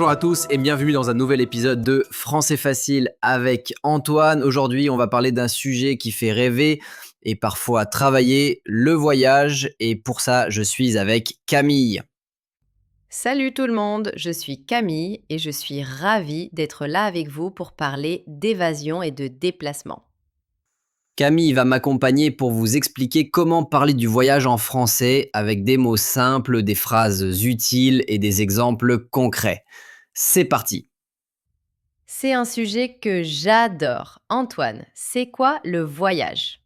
Bonjour à tous et bienvenue dans un nouvel épisode de Français Facile avec Antoine. Aujourd'hui, on va parler d'un sujet qui fait rêver et parfois travailler, le voyage. Et pour ça, je suis avec Camille. Salut tout le monde, je suis Camille et je suis ravie d'être là avec vous pour parler d'évasion et de déplacement. Camille va m'accompagner pour vous expliquer comment parler du voyage en français avec des mots simples, des phrases utiles et des exemples concrets. C'est parti. C'est un sujet que j'adore. Antoine, c'est quoi le voyage?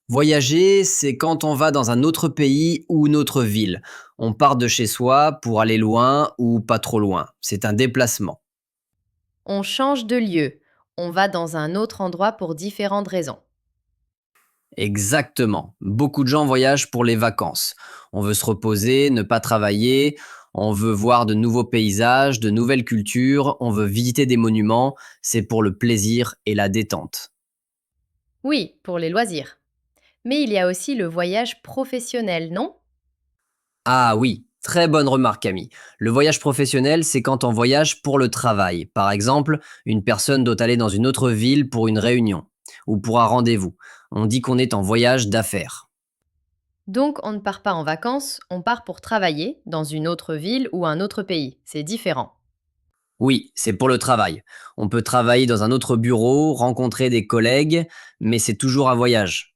Voyager, c'est quand on va dans un autre pays ou une autre ville. On part de chez soi pour aller loin ou pas trop loin. C'est un déplacement. On change de lieu, on va dans un autre endroit pour différentes raisons. Exactement. Beaucoup de gens voyagent pour les vacances. On veut se reposer, ne pas travailler, on veut voir de nouveaux paysages, de nouvelles cultures, on veut visiter des monuments. C'est pour le plaisir et la détente. Oui, pour les loisirs. Mais il y a aussi le voyage professionnel, non? Ah oui, très bonne remarque Camille. Le voyage professionnel, c'est quand on voyage pour le travail. Par exemple, une personne doit aller dans une autre ville pour une réunion ou pour un rendez-vous. On dit qu'on est en voyage d'affaires. Donc on ne part pas en vacances, on part pour travailler dans une autre ville ou un autre pays. C'est différent. Oui, c'est pour le travail. On peut travailler dans un autre bureau, rencontrer des collègues, mais c'est toujours un voyage.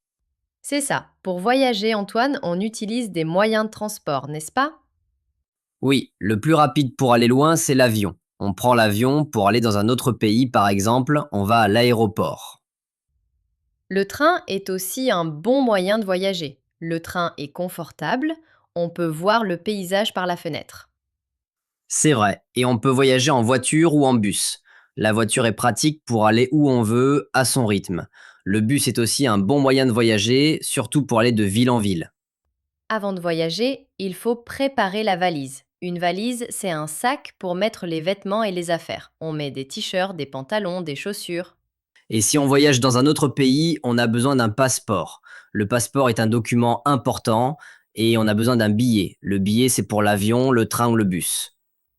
C'est ça. Pour voyager, Antoine, on utilise des moyens de transport, n'est-ce pas? Oui, le plus rapide pour aller loin, c'est l'avion. On prend l'avion pour aller dans un autre pays, par exemple, on va à l'aéroport. Le train est aussi un bon moyen de voyager. Le train est confortable, on peut voir le paysage par la fenêtre. C'est vrai, et on peut voyager en voiture ou en bus. La voiture est pratique pour aller où on veut, à son rythme. Le bus est aussi un bon moyen de voyager, surtout pour aller de ville en ville. Avant de voyager, il faut préparer la valise. Une valise, c'est un sac pour mettre les vêtements et les affaires. On met des t-shirts, des pantalons, des chaussures. Et si on voyage dans un autre pays, on a besoin d'un passeport. Le passeport est un document important et on a besoin d'un billet. Le billet, c'est pour l'avion, le train ou le bus.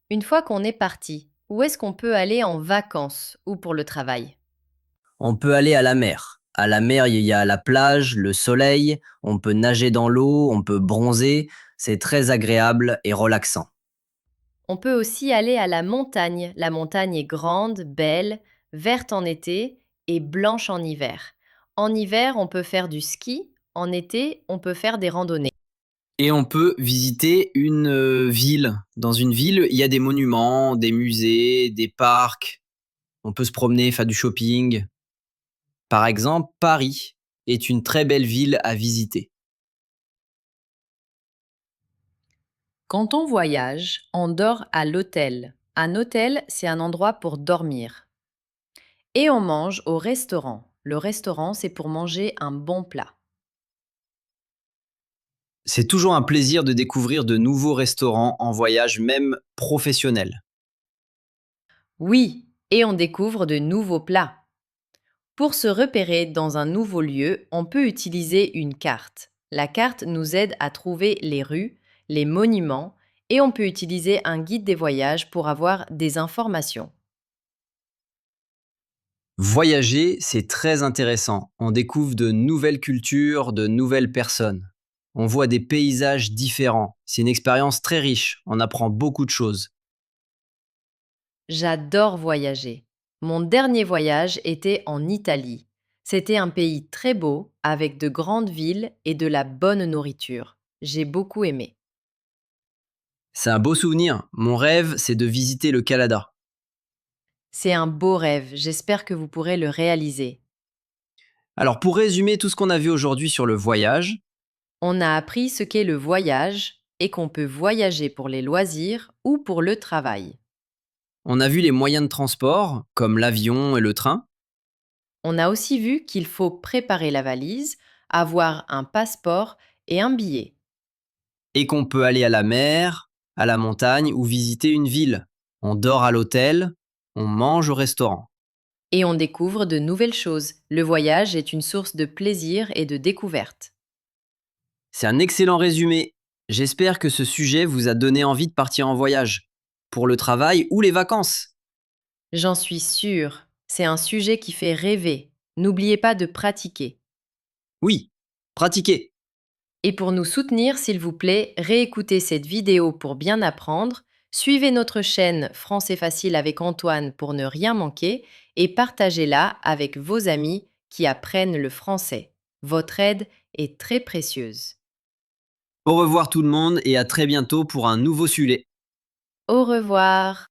Une fois qu'on est parti, où est-ce qu'on peut aller en vacances ou pour le travail? On peut aller à la mer. À la mer, il y a la plage, le soleil, on peut nager dans l'eau, on peut bronzer. C'est très agréable et relaxant. On peut aussi aller à la montagne. La montagne est grande, belle, verte en été et blanche en hiver. En hiver, on peut faire du ski. En été, on peut faire des randonnées. Et on peut visiter une ville. Dans une ville, il y a des monuments, des musées, des parcs. On peut se promener, faire du shopping. Par exemple, Paris est une très belle ville à visiter. Quand on voyage, on dort à l'hôtel. Un hôtel, c'est un endroit pour dormir. Et on mange au restaurant. Le restaurant, c'est pour manger un bon plat. C'est toujours un plaisir de découvrir de nouveaux restaurants en voyage, même professionnel. Oui, et on découvre de nouveaux plats. Pour se repérer dans un nouveau lieu, on peut utiliser une carte. La carte nous aide à trouver les rues, les monuments et on peut utiliser un guide des voyages pour avoir des informations. Voyager, c'est très intéressant. On découvre de nouvelles cultures, de nouvelles personnes. On voit des paysages différents. C'est une expérience très riche. On apprend beaucoup de choses. J'adore voyager. Mon dernier voyage était en Italie. C'était un pays très beau, avec de grandes villes et de la bonne nourriture. J'ai beaucoup aimé. C'est un beau souvenir. Mon rêve, c'est de visiter le Canada. C'est un beau rêve, j'espère que vous pourrez le réaliser. Alors pour résumer tout ce qu'on a vu aujourd'hui sur le voyage, On a appris ce qu'est le voyage et qu'on peut voyager pour les loisirs ou pour le travail. on a vu les moyens de transport, comme l'avion et le train, On a aussi vu qu'il faut préparer la valise, avoir un passeport et un billet. et qu'on peut aller à la mer, à la montagne ou visiter une ville. On dort à l'hôtel, on mange au restaurant. Et on découvre de nouvelles choses. Le voyage est une source de plaisir et de découverte. C'est un excellent résumé. J'espère que ce sujet vous a donné envie de partir en voyage. pour le travail ou les vacances. J'en suis sûre. C'est un sujet qui fait rêver. N'oubliez pas de pratiquer. Oui, pratiquez. Et pour nous soutenir, s'il vous plaît, réécoutez cette vidéo pour bien apprendre, suivez notre chaîne Français facile avec Antoine pour ne rien manquer et partagez-la avec vos amis qui apprennent le français. Votre aide est très précieuse. Au revoir tout le monde et à très bientôt pour un nouveau sujet. Au revoir.